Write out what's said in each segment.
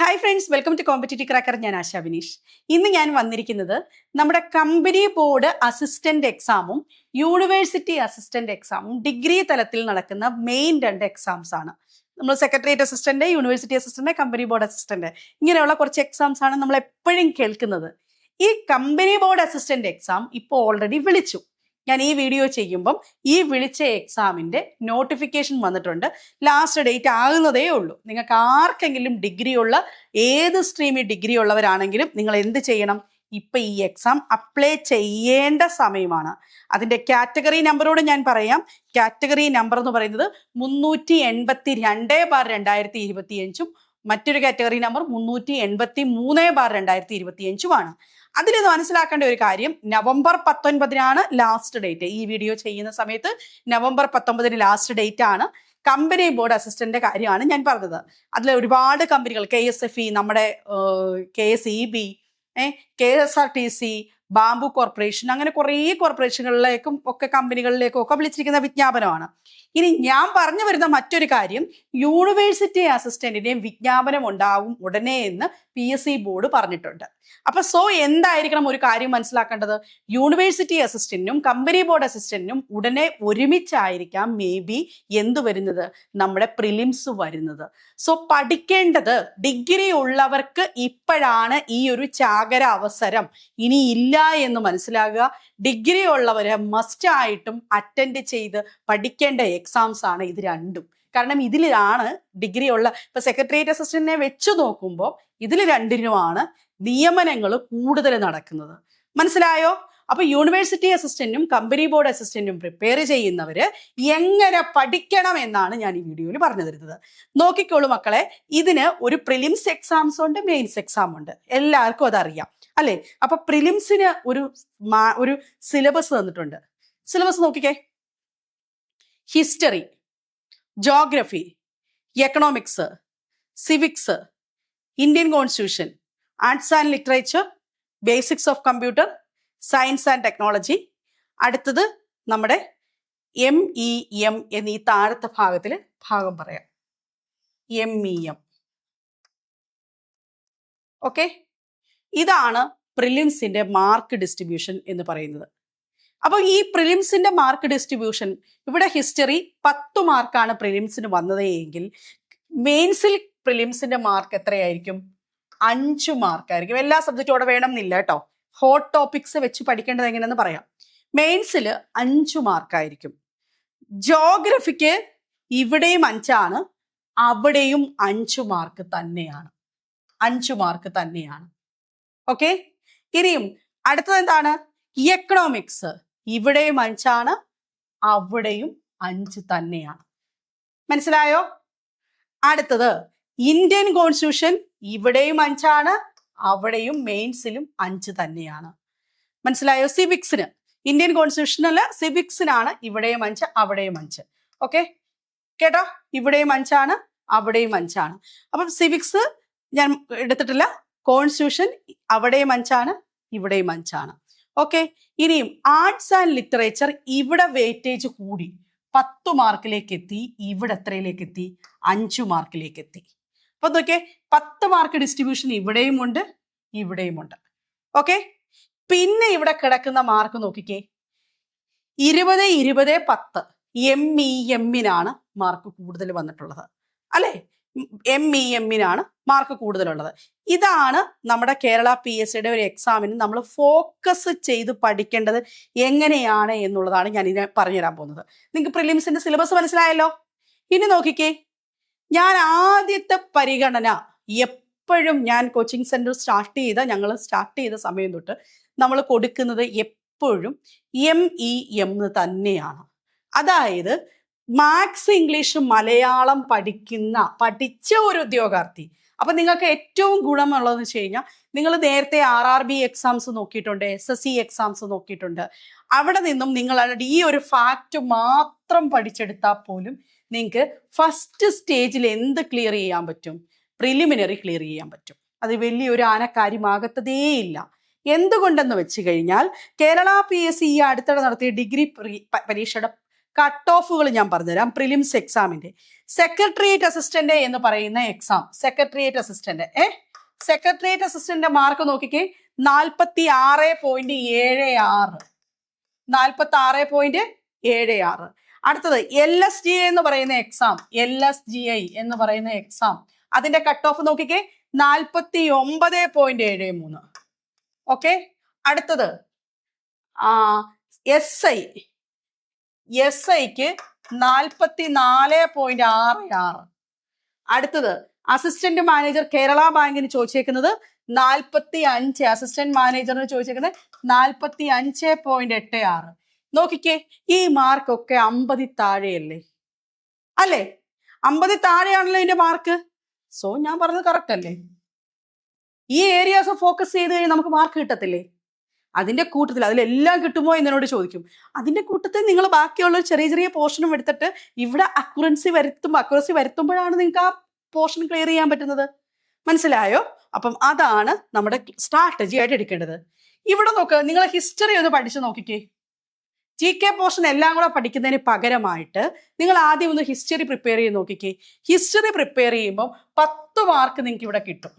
Hi friends, welcome to competitive cracker. ഞാൻ ആശാ ബിനീഷ്. ഇന്ന് ഞാൻ വന്നിരിക്കുന്നത് നമ്മുടെ കമ്പനി ബോർഡ് അസിസ്റ്റന്റ് എക്സാമും യൂണിവേഴ്സിറ്റി അസിസ്റ്റന്റ് എക്സാമും ഡിഗ്രി തലത്തിൽ നടക്കുന്ന മെയിൻ 2 എക്സാംസ് ആണ്. നമ്മൾ secretariat assistant, university assistant, company board assistant, ഇങ്ങനെയുള്ള കുറച്ച് എക്സാംസ് ആണ് നമ്മൾ എപ്പോഴും കേൾക്കുന്നത്. ഈ കമ്പനി ബോർഡ് അസിസ്റ്റന്റ് എക്സാം ഇപ്പോൾ ഓൾറെഡി വിളിച്ചു. ഞാൻ ഈ വീഡിയോ ചെയ്യുമ്പം ഈ വിളിച്ച എക്സാമിൻ്റെ നോട്ടിഫിക്കേഷൻ വന്നിട്ടുണ്ട്. ലാസ്റ്റ് ഡേറ്റ് ആകുന്നതേ ഉള്ളൂ. നിങ്ങൾക്ക് ആർക്കെങ്കിലും ഡിഗ്രി ഉള്ള, ഏത് സ്ട്രീമിൽ ഡിഗ്രി ഉള്ളവരാണെങ്കിലും നിങ്ങൾ എന്ത് ചെയ്യണം? ഇപ്പം ഈ എക്സാം അപ്ലൈ ചെയ്യേണ്ട സമയമാണ്. അതിൻ്റെ കാറ്റഗറി നമ്പറോട് ഞാൻ പറയാം. കാറ്റഗറി നമ്പർ എന്ന് പറയുന്നത് 382/2025 മറ്റൊരു കാറ്റഗറി നമ്പർ 383/2025 അതിൽ മനസ്സിലാക്കേണ്ട ഒരു കാര്യം, നവംബർ 19 ലാസ്റ്റ് ഡേറ്റ്. ഈ വീഡിയോ ചെയ്യുന്ന സമയത്ത് നവംബർ 19 ലാസ്റ്റ് ഡേറ്റ് ആണ്. കമ്പനി ബോർഡ് അസിസ്റ്റന്റ് കാര്യമാണ് ഞാൻ പറഞ്ഞത്. അതിൽ ഒരുപാട് കമ്പനികൾ, KSFE, നമ്മുടെ KSEB, KSRTC, ബാംബു കോർപ്പറേഷൻ, അങ്ങനെ കുറേ കോർപ്പറേഷനുകളിലേക്കും ഒക്കെ കമ്പനികളിലേക്കും ഒക്കെ വിളിച്ചിരിക്കുന്ന വിജ്ഞാപനമാണ്. ഇനി ഞാൻ പറഞ്ഞു വരുന്ന മറ്റൊരു കാര്യം, യൂണിവേഴ്സിറ്റി അസിസ്റ്റന്റിന്റെയും വിജ്ഞാപനം ഉണ്ടാവും ഉടനെ എന്ന് PSC ബോർഡ് പറഞ്ഞിട്ടുണ്ട്. അപ്പൊ എന്തായിരിക്കണം ഒരു കാര്യം മനസ്സിലാക്കേണ്ടത്? യൂണിവേഴ്സിറ്റി അസിസ്റ്റന്റിനും കമ്പനി ബോർഡ് അസിസ്റ്റന്റിനും ഉടനെ ഒരുമിച്ചായിരിക്കാം എന്ത് വരുന്നത്, നമ്മുടെ പ്രിലിംസ് വരുന്നത്. പഠിക്കേണ്ടത്, ഡിഗ്രി ഉള്ളവർക്ക് ഇപ്പോഴാണ് ഈ ഒരു ചാകര അവസരം, ഇനി ഇല്ല എന്ന് മനസ്സിലാകുക. ഡിഗ്രി ഉള്ളവരെ മസ്റ്റ് ആയിട്ടും അറ്റൻഡ് ചെയ്ത് പഠിക്കേണ്ട എക്സാംസ് ആണ് ഇത് രണ്ടും. കാരണം ഇതിലാണ് ഡിഗ്രി ഉള്ള, ഇപ്പൊ സെക്രട്ടേറിയറ്റ് അസിസ്റ്റന്റിനെ വെച്ച് നോക്കുമ്പോൾ ഇതിൽ രണ്ടിനുമാണ് നിയമനങ്ങൾ കൂടുതൽ നടക്കുന്നത്. മനസ്സിലായോ? അപ്പൊ യൂണിവേഴ്സിറ്റി അസിസ്റ്റന്റും കമ്പനി ബോർഡ് അസിസ്റ്റന്റും പ്രിപ്പയർ ചെയ്യുന്നവര് എങ്ങനെ പഠിക്കണം എന്നാണ് ഞാൻ ഈ വീഡിയോയിൽ പറഞ്ഞു തരുന്നത്. നോക്കിക്കോളൂ മക്കളെ, ഇതിന് ഒരു പ്രിലിംസ് എക്സാംസ് ഉണ്ട്, മെയിൻസ് എക്സാം ഉണ്ട്. എല്ലാവർക്കും അതറിയാം അല്ലേ? അപ്പൊ പ്രിലിംസിന് ഒരു സിലബസ് തന്നിട്ടുണ്ട്. സിലബസ് നോക്കിക്കേ. History, geography, economics, civics, Indian constitution, arts and literature, basics of computer, science and technology. അടുത്തത് നമ്മുടെ MEM എന്നീ താഴത്തെ ഭാഗത്തിൽ ഭാഗം പറയാം. MEM. ഓക്കെ, ഇതാണ് പ്രിലിംസിന്റെ മാർക്ക് ഡിസ്ട്രിബ്യൂഷൻ എന്ന് പറയുന്നത്. അപ്പൊ ഈ പ്രിലിംസിന്റെ മാർക്ക് ഡിസ്ട്രിബ്യൂഷൻ, ഇവിടെ ഹിസ്റ്ററി 10 മാർക്കാണ് പ്രിലിംസിന് വന്നത് എങ്കിൽ മെയിൻസിൽ പ്രിലിംസിന്റെ മാർക്ക് എത്രയായിരിക്കും? 5 മാർക്കായിരിക്കും. എല്ലാ സബ്ജക്റ്റോടെ വേണം എന്നില്ല കേട്ടോ. ഹോട്ട് ടോപ്പിക്സ് വെച്ച് പഠിക്കേണ്ടത് എങ്ങനെയെന്ന് പറയാം. മെയിൻസിൽ 5 മാർക്കായിരിക്കും. ജോഗ്രഫിക്ക് ഇവിടെയും 5 അവിടെയും 5 മാർക്ക് തന്നെയാണ്. 5 മാർക്ക് തന്നെയാണ്. ഓക്കെ, ഇനിയും അടുത്തത് എന്താണ്? എക്കണോമിക്സ് ഇവിടെയും 5 അവിടെയും 5 തന്നെയാണ്. മനസ്സിലായോ? അടുത്തത് ഇന്ത്യൻ കോൺസ്റ്റിറ്റ്യൂഷൻ ഇവിടെയും 5 അവിടെയും മെയിൻസിലും 5 തന്നെയാണ്. മനസ്സിലായോ? സിവിക്സിന്, ഇന്ത്യൻ കോൺസ്റ്റിറ്റ്യൂഷനല്ല, സിവിക്സിനാണ് ഇവിടെയും 5 അവിടെയും 5. ഓക്കെ കേട്ടോ, ഇവിടെയും 5 അവിടെയും 5. അപ്പം സിവിക്സ് ഞാൻ എടുത്തിട്ടില്ല. കോൺസ്റ്റിറ്റ്യൂഷൻ അവിടെയും 5 ഇവിടെയും 5. ഓക്കെ, ഇനിയും ആർട്സ് ആൻഡ് ലിറ്ററേച്ചർ ഇവിടെ വെയിറ്റേജ് കൂടി 10 മാർക്കിലേക്ക് എത്തി. ഇവിടെ എത്രയിലേക്ക് എത്തി? 5 മാർക്കിലേക്ക് എത്തി. അപ്പൊ നോക്കിയേ, 10 മാർക്ക് ഡിസ്ട്രിബ്യൂഷൻ ഇവിടെയും ഉണ്ട്, ഇവിടെയും ഉണ്ട്. ഓക്കെ, പിന്നെ ഇവിടെ കിടക്കുന്ന മാർക്ക് നോക്കിക്കേ. 20, 20, 10 MEM-നാണ് മാർക്ക് കൂടുതൽ വന്നിട്ടുള്ളത് അല്ലേ? MEM-നാണ് മാർക്ക് കൂടുതലുള്ളത്. ഇതാണ് നമ്മുടെ കേരള PSCയുടെ ഒരു എക്സാമിന് നമ്മൾ ഫോക്കസ് ചെയ്ത് പഠിക്കേണ്ടത് എങ്ങനെയാണ് എന്നുള്ളതാണ് ഞാൻ ഇതിനെ പറഞ്ഞുതരാൻ പോകുന്നത്. നിങ്ങൾക്ക് പ്രിലിംസിന്റെ സിലബസ് മനസ്സിലായല്ലോ. ഇനി നോക്കിക്കേ, ഞാൻ ആദ്യത്തെ പരിഗണന എപ്പോഴും, ഞാൻ കോച്ചിങ് സെന്റർ ഞങ്ങൾ സ്റ്റാർട്ട് ചെയ്ത സമയം തൊട്ട് നമ്മൾ കൊടുക്കുന്നത് എപ്പോഴും MEM തന്നെയാണ്. അതായത് മാത്സ്, ഇംഗ്ലീഷ്, മലയാളം പഠിച്ച ഒരു ഉദ്യോഗാർത്ഥി. അപ്പൊ നിങ്ങൾക്ക് ഏറ്റവും ഗുണമുള്ളതെന്ന് വെച്ച് കഴിഞ്ഞാൽ, നിങ്ങൾ നേരത്തെ RRB എക്സാംസ് നോക്കിയിട്ടുണ്ട്, SSC എക്സാംസ് നോക്കിയിട്ടുണ്ട്. അവിടെ നിന്നും നിങ്ങൾ ഈ ഒരു ഫാക്റ്റ് മാത്രം പഠിച്ചെടുത്താൽ പോലും നിങ്ങൾക്ക് ഫസ്റ്റ് സ്റ്റേജിൽ എന്ത് ക്ലിയർ ചെയ്യാൻ പറ്റും? പ്രിലിമിനറി ക്ലിയർ ചെയ്യാൻ പറ്റും. അത് വലിയൊരു കാര്യമാകത്തതേയില്ല. എന്തുകൊണ്ടെന്ന് വെച്ച് കഴിഞ്ഞാൽ, കേരള PSC ഈ അടുത്തിടെ നടത്തിയ ഡിഗ്രി പരീക്ഷയുടെ കട്ട് ഓഫുകൾ ഞാൻ പറഞ്ഞുതരാം. പ്രിലിംസ് എക്സാമിന്റെ സെക്രട്ടേറിയറ്റ് അസിസ്റ്റന്റ് എന്ന് പറയുന്ന എക്സാം, സെക്രട്ടേറിയറ്റ് അസിസ്റ്റന്റ് മാർക്ക് നോക്കിക്കേ, 46.76. 46.76. അടുത്തത് LSGI എന്ന് പറയുന്ന എക്സാം, അതിന്റെ കട്ട് ഓഫ് നോക്കിക്കേ, 49.73. ഓക്കെ. അടുത്തത് SIക്ക് 44.66. അടുത്തത് അസിസ്റ്റന്റ് മാനേജർ കേരള ബാങ്കിന് ചോദിച്ചേക്കുന്നത് 45. അസിസ്റ്റന്റ് മാനേജറിന് ചോദിച്ചേക്കുന്നത് 45.86. നോക്കിക്കേ, ഈ മാർക്കൊക്കെ 50 താഴെയല്ലേ? അല്ലേ? 50 താഴെയാണല്ലോ ഇതിന്റെ മാർക്ക്. സോ ഞാൻ പറഞ്ഞത് കറക്റ്റ് അല്ലേ? ഈ ഏരിയാസ് ഫോക്കസ് ചെയ്ത് കഴിഞ്ഞാൽ നമുക്ക് മാർക്ക് കിട്ടത്തില്ലേ? അതിന്റെ കൂട്ടത്തിൽ അതിലെല്ലാം കിട്ടുമോ എന്നോട് ചോദിക്കും. അതിന്റെ കൂട്ടത്തിൽ നിങ്ങൾ ബാക്കിയുള്ള ചെറിയ ചെറിയ പോർഷനും എടുത്തിട്ട് ഇവിടെ അക്യുറസി വരുത്തുമ്പോഴാണ് നിങ്ങൾക്ക് ആ പോർഷൻ ക്ലിയർ ചെയ്യാൻ പറ്റുന്നത്. മനസ്സിലായോ? അപ്പം അതാണ് നമ്മുടെ സ്ട്രാറ്റജി ആയിട്ട് എടുക്കേണ്ടത്. ഇവിടെ നോക്ക്, നിങ്ങൾ ഹിസ്റ്ററി ഒന്ന് പഠിച്ചു നോക്കിക്കേ. GK പോർഷൻ എല്ലാം കൂടെ പഠിക്കുന്നതിന് പകരമായിട്ട് നിങ്ങൾ ആദ്യം ഒന്ന് ഹിസ്റ്ററി പ്രിപ്പയർ ചെയ്ത് നോക്കിക്കേ. ഹിസ്റ്ററി പ്രിപ്പയർ ചെയ്യുമ്പോൾ 10 മാർക്ക് നിങ്ങൾക്ക് ഇവിടെ കിട്ടും.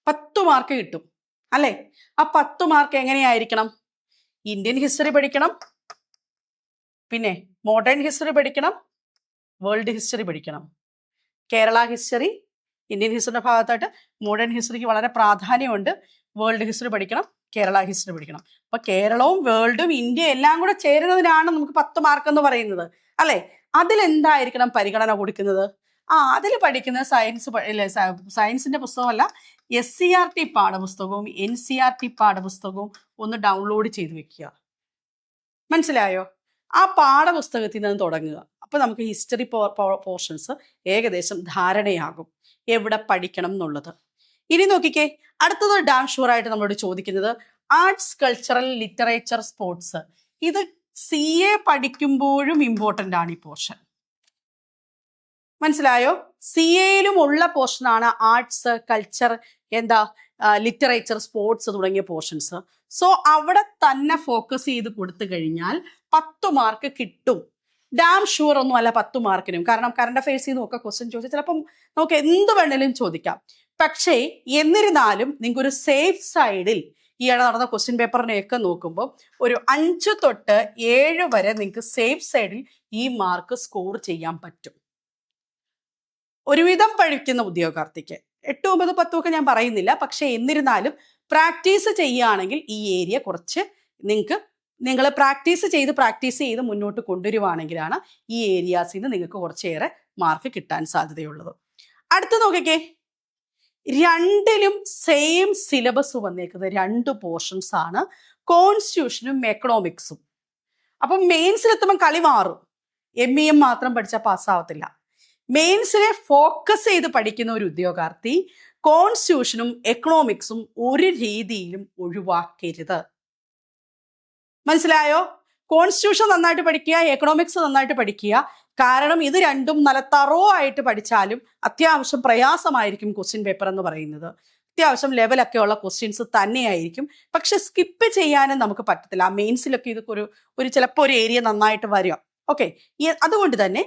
10 മാർക്ക് കിട്ടും അല്ലേ? ആ 10 മാർക്ക് എങ്ങനെയായിരിക്കണം? ഇന്ത്യൻ ഹിസ്റ്ററി പഠിക്കണം, പിന്നെ മോഡേൺ ഹിസ്റ്ററി പഠിക്കണം, വേൾഡ് ഹിസ്റ്ററി പഠിക്കണം. കേരള ഹിസ്റ്ററി, ഇന്ത്യൻ ഹിസ്റ്ററിയുടെ ഭാഗത്തായിട്ട് മോഡേൺ ഹിസ്റ്ററിക്ക് വളരെ പ്രാധാന്യമുണ്ട്. വേൾഡ് ഹിസ്റ്ററി പഠിക്കണം, കേരള ഹിസ്റ്ററി പഠിക്കണം. അപ്പൊ കേരളവും വേൾഡും ഇന്ത്യ എല്ലാം കൂടെ ചേരുന്നതിനാണ് നമുക്ക് 10 മാർക്ക് എന്ന് പറയുന്നത് അല്ലെ? അതിലെന്തായിരിക്കണം പരിഗണന കൊടുക്കുന്നത്? അതിൽ പഠിക്കുന്ന സയൻസിന്റെ പുസ്തകമല്ല, SCERT പാഠപുസ്തകവും NCERT പാഠപുസ്തകവും ഒന്ന് ഡൗൺലോഡ് ചെയ്ത് വെക്കുക. മനസ്സിലായോ? ആ പാഠപുസ്തകത്തിൽ നിന്ന് തുടങ്ങുക. അപ്പൊ നമുക്ക് ഹിസ്റ്ററി പോർഷൻസ് ഏകദേശം ധാരണയാകും എവിടെ പഠിക്കണം എന്നുള്ളത്. ഇനി നോക്കിക്കേ, അടുത്തത് ഡാം ഷുവർ ആയിട്ട് നമ്മളോട് ചോദിക്കുന്നത് ആർട്സ്, കൾച്ചറൽ, ലിറ്ററേച്ചർ, സ്പോർട്സ്. ഇത് CA പഠിക്കുമ്പോഴും ഇമ്പോർട്ടൻ്റ് ആണ് ഈ പോർഷൻ. മനസ്സിലായോ? CAയിലും ഉള്ള പോർഷനാണ് ആർട്സ്, കൾച്ചർ, ലിറ്ററേച്ചർ, സ്പോർട്സ് തുടങ്ങിയ പോർഷൻസ്. സോ അവിടെ തന്നെ ഫോക്കസ് ചെയ്ത് കൊടുത്തു കഴിഞ്ഞാൽ 10 മാർക്ക് കിട്ടും. ഡാം ഷുവർ ഒന്നും അല്ല 10 മാർക്കിനും. കാരണം കറണ്ട് അഫയേഴ്സിൽ നിന്നും ഒക്കെ ക്വസ്റ്റ്യൻ ചോദിച്ചാൽ ചിലപ്പം നമുക്ക് എന്ത് വേണേലും ചോദിക്കാം. പക്ഷേ എന്നിരുന്നാലും നിങ്ങൾക്ക് ഒരു സേഫ് സൈഡിൽ ഈയിടെ നടന്ന ക്വസ്റ്റ്യൻ പേപ്പറിനെയൊക്കെ നോക്കുമ്പോൾ ഒരു 5 തൊട്ട് 7 വരെ നിങ്ങൾക്ക് സേഫ് സൈഡിൽ ഈ മാർക്ക് സ്കോർ ചെയ്യാൻ പറ്റും. ഒരുവിധം പഠിക്കുന്ന ഉദ്യോഗാർത്ഥിക്ക് 8, 9, 10 ഒക്കെ ഞാൻ പറയുന്നില്ല. പക്ഷെ എന്നിരുന്നാലും പ്രാക്ടീസ് ചെയ്യുകയാണെങ്കിൽ ഈ ഏരിയ കുറച്ച് നിങ്ങൾ പ്രാക്ടീസ് ചെയ്ത് മുന്നോട്ട് കൊണ്ടുവരുവാണെങ്കിലാണ് ഈ ഏരിയാസിൽ നിന്ന് നിങ്ങൾക്ക് കുറച്ചേറെ മാർക്ക് കിട്ടാൻ സാധ്യതയുള്ളത്. അടുത്ത് നോക്കിക്കേ, രണ്ടിലും സെയിം സിലബസ് വന്നേക്കുന്നത് 2 പോർഷൻസ് ആണ്, കോൺസ്റ്റിറ്റ്യൂഷനും എക്കണോമിക്സും. അപ്പം മെയിൻസിലെത്തുമ്പോൾ കളി മാറും. MEM മാത്രം പഠിച്ചാൽ പാസ്സാവത്തില്ല. മെയിൻസിനെ ഫോക്കസ് ചെയ്ത് പഠിക്കുന്ന ഒരു ഉദ്യോഗാർത്ഥി കോൺസ്റ്റിറ്റ്യൂഷനും എക്കണോമിക്സും ഒരു രീതിയിലും ഒഴിവാക്കരുത്. മനസ്സിലായോ? കോൺസ്റ്റിറ്റ്യൂഷൻ നന്നായിട്ട് പഠിക്കുക, എക്കണോമിക്സ് നന്നായിട്ട് പഠിക്കുക. കാരണം ഇത് രണ്ടും നല്ല തറോ ആയിട്ട് പഠിച്ചാലും അത്യാവശ്യം പ്രയാസമായിരിക്കും ക്വസ്റ്റ്യൻ പേപ്പർ എന്ന് പറയുന്നത്. അത്യാവശ്യം ലെവലൊക്കെ ഉള്ള ക്വസ്റ്റ്യൻസ് തന്നെയായിരിക്കും. പക്ഷെ സ്കിപ്പ് ചെയ്യാനും നമുക്ക് പറ്റത്തില്ല. ആ മെയിൻസിലൊക്കെ ഇത് ഒരു ചിലപ്പോൾ ഒരു ഏരിയ നന്നായിട്ട് വരിക. ഓക്കെ, അതുകൊണ്ട് തന്നെ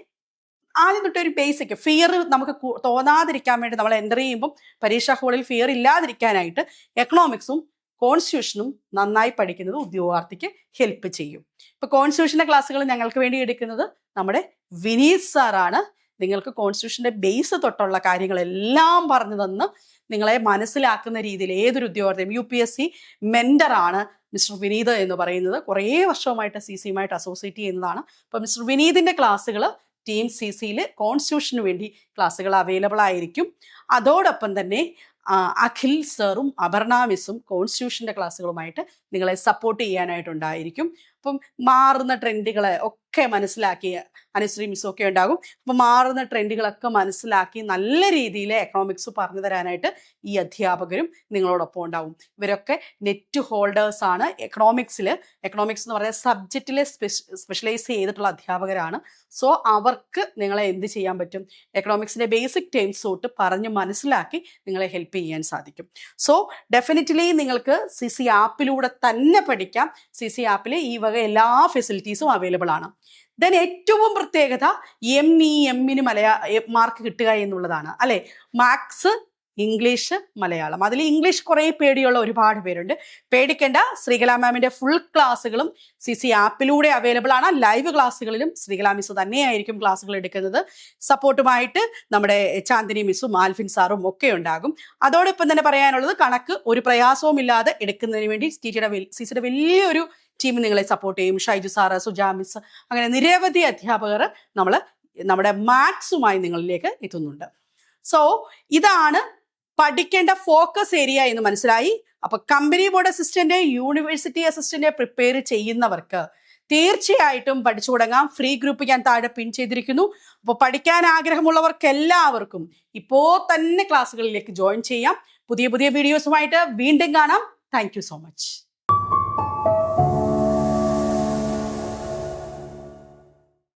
ആദ്യം തൊട്ട് ഒരു ബേസിക് ഫിയർ നമുക്ക് തോന്നാതിരിക്കാൻ വേണ്ടി നമ്മൾ എൻ്റർ ചെയ്യുമ്പം പരീക്ഷാ ഹാളിൽ ഫിയർ ഇല്ലാതിരിക്കാനായിട്ട് എക്കണോമിക്സും കോൺസ്റ്റിറ്റ്യൂഷനും നന്നായി പഠിക്കുന്നത് ഉദ്യോഗാർത്ഥിക്ക് ഹെൽപ്പ് ചെയ്യും. ഇപ്പൊ കോൺസ്റ്റിറ്റ്യൂഷന്റെ ക്ലാസ്സുകൾ ഞങ്ങൾക്ക് വേണ്ടി എടുക്കുന്നത് നമ്മുടെ വിനീത് സാറാണ്. നിങ്ങൾക്ക് കോൺസ്റ്റിറ്റ്യൂഷന്റെ ബേസ് തൊട്ടുള്ള കാര്യങ്ങളെല്ലാം പറഞ്ഞു തന്ന് നിങ്ങളെ മനസ്സിലാക്കുന്ന രീതിയിൽ ഏതൊരു ഉദ്യോഗാർത്ഥിയും UPSC മെന്ററാണ് മിസ്റ്റർ വിനീത് എന്ന് പറയുന്നത്. കുറേ വർഷവുമായിട്ട് CCയുമായിട്ട് അസോസിയേറ്റ് ചെയ്യുന്നതാണ്. അപ്പൊ മിസ്റ്റർ വിനീതിന്റെ ക്ലാസ്സുകൾ ടീം CCയിൽ കോൺസ്റ്റിറ്റ്യൂഷന് വേണ്ടി ക്ലാസ്സുകൾ അവൈലബിൾ ആയിരിക്കും. അതോടൊപ്പം തന്നെ അഖിൽ സാറും അപർണ മിസ്സും കോൺസ്റ്റിറ്റ്യൂഷന്റെ ക്ലാസ്സുകളുമായിട്ട് നിങ്ങളെ സപ്പോർട്ട് ചെയ്യാനായിട്ടുണ്ടായിരിക്കും. അപ്പം മാറുന്ന ട്രെൻഡുകളെ ഒക്കെ മനസ്സിലാക്കി അനുശ്രീ മിസ്സൊക്കെ ഉണ്ടാകും. അപ്പോൾ മാറുന്ന ട്രെൻഡുകളൊക്കെ മനസ്സിലാക്കി നല്ല രീതിയിൽ എക്കണോമിക്സ് പറഞ്ഞു തരാനായിട്ട് ഈ അധ്യാപകരും നിങ്ങളോടൊപ്പം ഉണ്ടാവും. ഇവരൊക്കെ നെറ്റ് ഹോൾഡേഴ്സ് ആണ്. എക്കണോമിക്സ് എന്ന് പറയുന്ന സബ്ജക്റ്റിൽ സ്പെഷ്യലൈസ് ചെയ്തിട്ടുള്ള അധ്യാപകരാണ്. സോ അവർക്ക് നിങ്ങളെ എന്ത് ചെയ്യാൻ പറ്റും? എക്കണോമിക്സിൻ്റെ ബേസിക് ടേംസ് തൊട്ട് പറഞ്ഞ് മനസ്സിലാക്കി നിങ്ങളെ ഹെൽപ്പ് ചെയ്യാൻ സാധിക്കും. സോ ഡെഫിനറ്റ്ലി നിങ്ങൾക്ക് CC ആപ്പിലൂടെ തന്നെ പഠിക്കാം. CC ആപ്പിൽ ഈ വക എല്ലാ ഫെസിലിറ്റീസും അവൈലബിൾ ആണ്. ദെൻ ഏറ്റവും പ്രത്യേകത MEMന് മാർക്ക് കിട്ടുക എന്നുള്ളതാണ് അല്ലെ. Maths, English, Malayalam. അതിൽ ഇംഗ്ലീഷ് കുറേ പേടിയുള്ള ഒരുപാട് പേരുണ്ട്. പേടിക്കേണ്ട, ശ്രീകല മാമിൻ്റെ ഫുൾ ക്ലാസ്സുകളും CC ആപ്പിലൂടെ അവൈലബിൾ ആണ്. ലൈവ് ക്ലാസ്സുകളിലും ശ്രീകല മിസ് തന്നെയായിരിക്കും ക്ലാസ്സുകൾ എടുക്കുന്നത്. സപ്പോർട്ടുമായിട്ട് നമ്മുടെ ചാന്ദിനി മിസ്സും ആൽഫിൻ സാറും ഒക്കെ ഉണ്ടാകും. അതോടൊപ്പം തന്നെ പറയാനുള്ളത്, കണക്ക് ഒരു പ്രയാസവും ഇല്ലാതെ എടുക്കുന്നതിന് വേണ്ടി CCയുടെ വലിയൊരു ടീം നിങ്ങളെ സപ്പോർട്ട് ചെയ്യും. ഷൈജു സാറ്, സുജാ മിസ്, അങ്ങനെ നിരവധി അധ്യാപകർ നമ്മുടെ മാത്സുമായി നിങ്ങളിലേക്ക് എത്തുന്നുണ്ട്. സോ ഇതാണ് പഠിക്കേണ്ട ഫോക്കസ് ഏരിയ എന്ന് മനസ്സിലായി. അപ്പൊ company board assistant, university assistant prepare ചെയ്യുന്നവർക്ക് തീർച്ചയായിട്ടും പഠിച്ചു തുടങ്ങാം. ഫ്രീ ഗ്രൂപ്പ് ഞാൻ താഴെ പിൻ ചെയ്തിരിക്കുന്നു. അപ്പോൾ പഠിക്കാൻ ആഗ്രഹമുള്ളവർക്ക് എല്ലാവർക്കും ഇപ്പോൾ തന്നെ ക്ലാസ്സുകളിലേക്ക് ജോയിൻ ചെയ്യാം. പുതിയ വീഡിയോസുമായിട്ട് വീണ്ടും കാണാം. Thank you so much.